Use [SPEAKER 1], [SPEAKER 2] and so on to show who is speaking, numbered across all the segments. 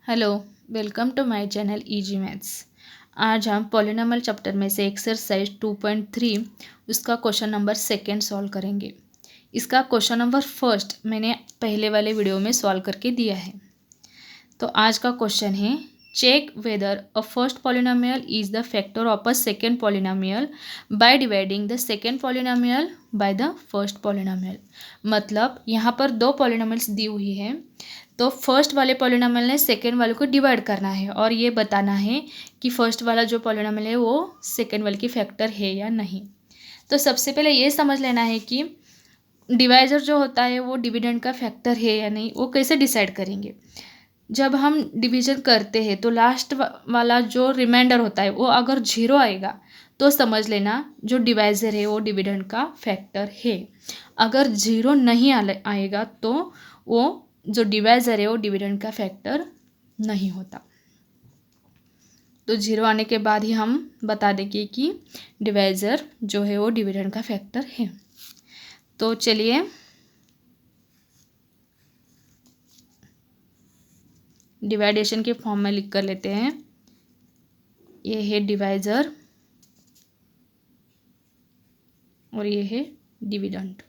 [SPEAKER 1] Hello, welcome to my channel easy maths. आज हम polynomial chapter में से एक्सरसाइज 2.3 उसका क्वेश्चन नंबर सेकेंड सॉल्व करेंगे। इसका क्वेश्चन नंबर फर्स्ट मैंने पहले वाले वीडियो में सॉल्व करके दिया है। तो आज का क्वेश्चन है, check whether a first polynomial is the factor of a second polynomial by dividing the second polynomial by the first polynomial. मतलब यहाँ पर दो पॉलिनॉमियल्स दी हुई है, तो फर्स्ट वाले पॉलिनॉमियल ने सेकेंड वाले को डिवाइड करना है और ये बताना है कि फर्स्ट वाला जो पॉलिनॉमियल है वो सेकेंड वाले की फैक्टर है या नहीं। तो सबसे पहले ये समझ लेना है कि डिवाइजर जो होता है वो डिविडेंड का फैक्टर है या नहीं, वो कैसे डिसाइड करेंगे। जब हम डिवीजन करते हैं तो लास्ट वाला जो रिमाइंडर होता है वो अगर 0 आएगा तो समझ लेना जो डिवाइजर है वो डिविडेंड का फैक्टर है। अगर 0 नहीं आएगा तो वो जो डिवाइजर है वो डिविडेंड का फैक्टर नहीं होता। तो 0 आने के बाद ही हम बता देंगे कि डिवाइजर जो है वो डिविडेंड का फैक्टर है। तो चलिए डिवाइडेशन के फॉर्म में लिख कर लेते हैं। ये है डिवाइजर और ये है डिविडेंड।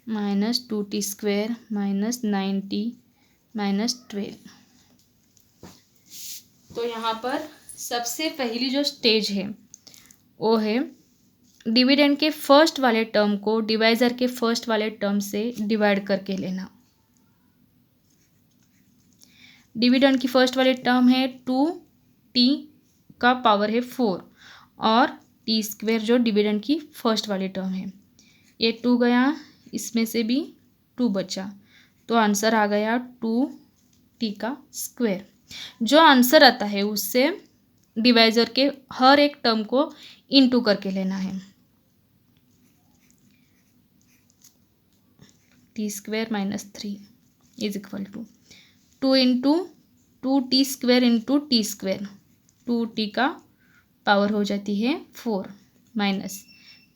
[SPEAKER 1] -2t² -9t -12। तो यहाँ पर सबसे पहली जो स्टेज है वो है डिविडेंड के फर्स्ट वाले टर्म को डिवाइजर के फर्स्ट वाले टर्म से डिवाइड करके लेना। डिविडेंड की फर्स्ट वाले टर्म है 2t का पावर है 4 और t² जो डिविडेंड की फर्स्ट वाली टर्म है। ये 2 गया, इसमें से भी 2 बचा, तो आंसर आ गया 2t²। जो आंसर आता है उससे डिवाइजर के हर एक टर्म को इनटू करके लेना है। t² -3 is equal to 2 into 2t² into t²। 2t का पावर हो जाती है 4 माइनस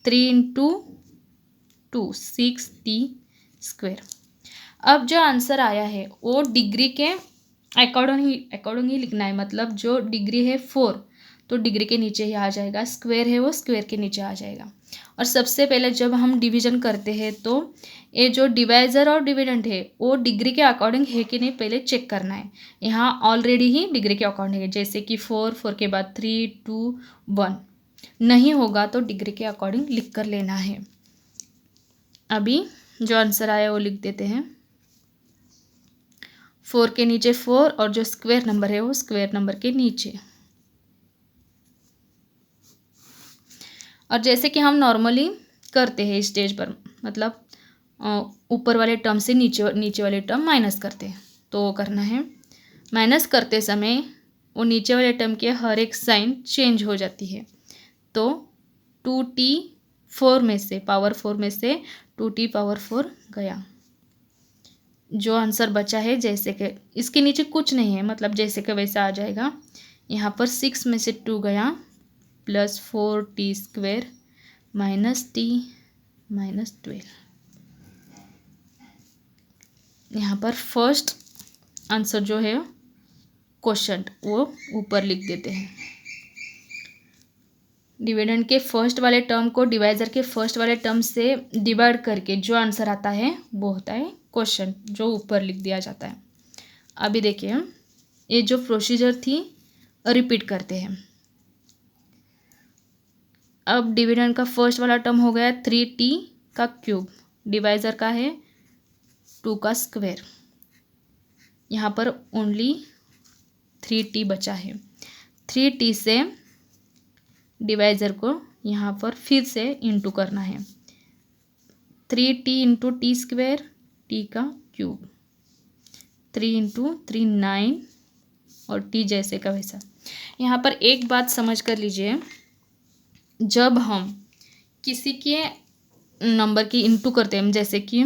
[SPEAKER 1] 3 इंटू 2 6t²। अब जो आंसर आया है वो डिग्री के अकॉर्डिंग ही लिखना है। मतलब जो डिग्री है 4 तो डिग्री के नीचे ही आ जाएगा, स्क्वायर है वो स्क्वायर के नीचे आ जाएगा। और सबसे पहले जब हम डिवीजन करते हैं तो ये जो डिवाइजर और डिविडेंड है वो डिग्री के अकॉर्डिंग है कि नहीं पहले चेक करना है। यहाँ ऑलरेडी ही डिग्री के अकॉर्डिंग है, जैसे कि 4 के बाद 3 2 1 नहीं होगा तो डिग्री के अकॉर्डिंग लिख कर लेना है। अभी जो आंसर आया वो लिख देते हैं। 4 के नीचे 4 और जो स्क्वायर नंबर है वो स्क्वायर नंबर के नीचे। और जैसे कि हम नॉर्मली करते हैं स्टेज पर, मतलब ऊपर वाले टर्म से नीचे वाले टर्म माइनस करते हैं, तो वो करना है। माइनस करते समय वो नीचे वाले टर्म के हर एक साइन चेंज हो जाती है। तो 2t में से पावर 4 में से 2t पावर 4 गया। जो आंसर बचा है जैसे कि इसके नीचे कुछ नहीं है, मतलब जैसे कि वैसा आ जाएगा। यहाँ पर 6 में से 2 गया प्लस 4t² -t -12। यहाँ पर फर्स्ट आंसर जो है क्वोशंट वो ऊपर लिख देते हैं। डिविडेंड के फर्स्ट वाले टर्म को डिवाइजर के फर्स्ट वाले टर्म से डिवाइड करके जो आंसर आता है वो होता है क्वोशंट, जो ऊपर लिख दिया जाता है। अभी देखिए ये जो प्रोसीजर थी रिपीट करते हैं। अब डिविडेंड का फर्स्ट वाला टर्म हो गया 3t³, डिवाइजर का है 2 का स्क्वायर। यहाँ पर ओनली 3t बचा है। 3t से डिवाइजर को यहाँ पर फिर से इंटू करना है। 3t into t² t³, 3 into 3 9 और t जैसे का वैसा। यहाँ पर एक बात समझ कर लीजिए, जब हम किसी के नंबर की इंटू करते हैं, जैसे कि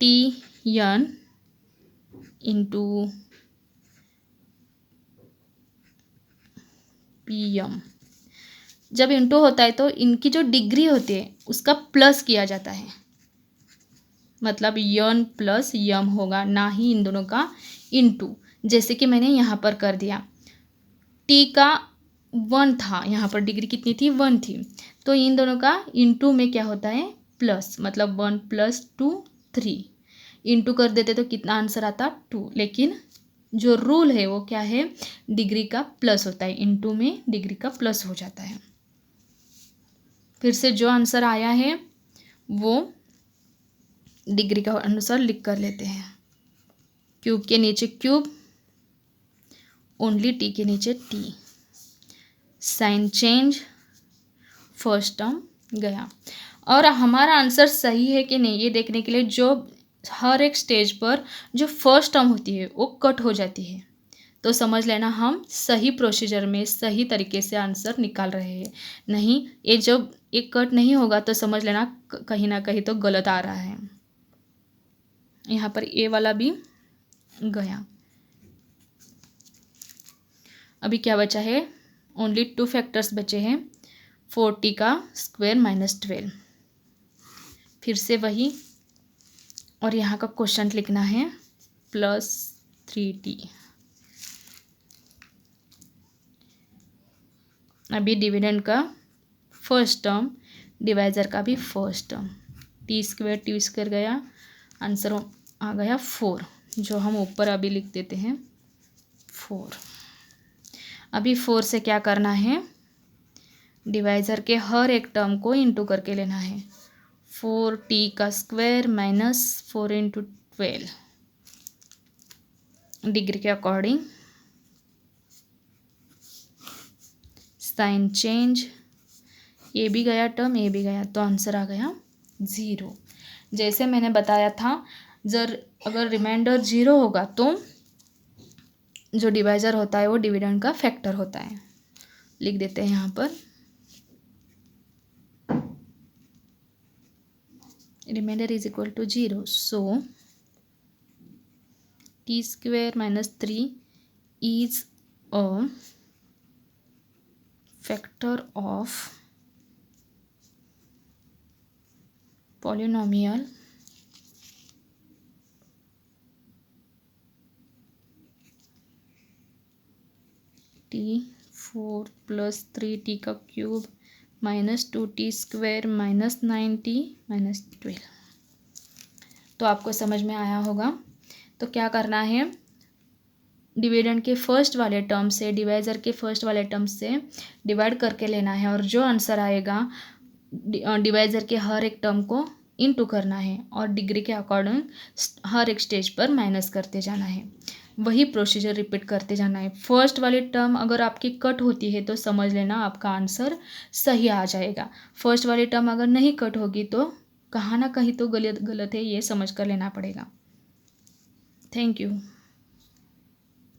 [SPEAKER 1] tn इंटू pm, जब इंटू होता है तो इनकी जो डिग्री होती है उसका प्लस किया जाता है। मतलब यन प्लस यम होगा, ना ही इन दोनों का इनटू। जैसे कि मैंने यहाँ पर कर दिया, टी का 1 था, यहाँ पर डिग्री कितनी थी 1 थी, तो इन दोनों का इनटू में क्या होता है प्लस, मतलब 1 + 2 3। इनटू कर देते तो कितना आंसर आता 2, लेकिन जो रूल है वो क्या है, डिग्री का प्लस होता है, इनटू में डिग्री का प्लस हो जाता है। फिर से जो आंसर आया है वो डिग्री का अनुसार लिख कर लेते हैं। क्यूब के नीचे क्यूब, ओनली टी के नीचे टी, साइन चेंज, फर्स्ट टर्म गया। और हमारा आंसर सही है कि नहीं ये देखने के लिए जो हर एक स्टेज पर जो फर्स्ट टर्म होती है वो कट हो जाती है, तो समझ लेना हम सही प्रोसीजर में सही तरीके से आंसर निकाल रहे हैं। नहीं, ये जब एक कट नहीं होगा तो समझ लेना कहीं ना कहीं तो गलत आ रहा है। यहाँ पर ए वाला भी गया। अभी क्या बचा है, ओनली 2 फैक्टर्स बचे हैं, 4t का स्क्वायर -12। फिर से वही, और यहाँ का क्वेश्चन लिखना है +3t। अभी डिविडेंड का फर्स्ट टर्म, डिवाइजर का भी फर्स्ट टर्म, t² गया, आंसर आ गया 4, जो हम ऊपर अभी लिख देते हैं 4। अभी 4 से क्या करना है, डिवाइजर के हर एक टर्म को इंटू करके लेना है। 4t का स्क्वायर -4 × 12, डिग्री के अकॉर्डिंग साइन चेंज, ये भी गया टर्म, ये भी गया, तो आंसर आ गया 0। जैसे मैंने बताया था, अगर रिमाइंडर 0 होगा तो जो डिवाइजर होता है वो डिविडेंड का फैक्टर होता है। लिख देते हैं यहाँ पर, reminder is equal to 0, so t² -3 is a factor of polynomial t4 + 3t का क्यूब -2t² -9t -12। तो आपको समझ में आया होगा। तो क्या करना है, डिविडेंड के फर्स्ट वाले टर्म से डिवाइजर के फर्स्ट वाले टर्म से डिवाइड करके लेना है, और जो आंसर आएगा डिवाइजर के हर एक टर्म को इनटू करना है, और डिग्री के अकॉर्डिंग हर एक स्टेज पर माइनस करते जाना है। वही प्रोसीजर रिपीट करते जाना है। फर्स्ट वाली टर्म अगर आपकी कट होती है तो समझ लेना आपका आंसर सही आ जाएगा। फर्स्ट वाली टर्म अगर नहीं कट होगी तो कहाँ ना कहीं तो गलत है, ये समझ कर लेना पड़ेगा। Thank you.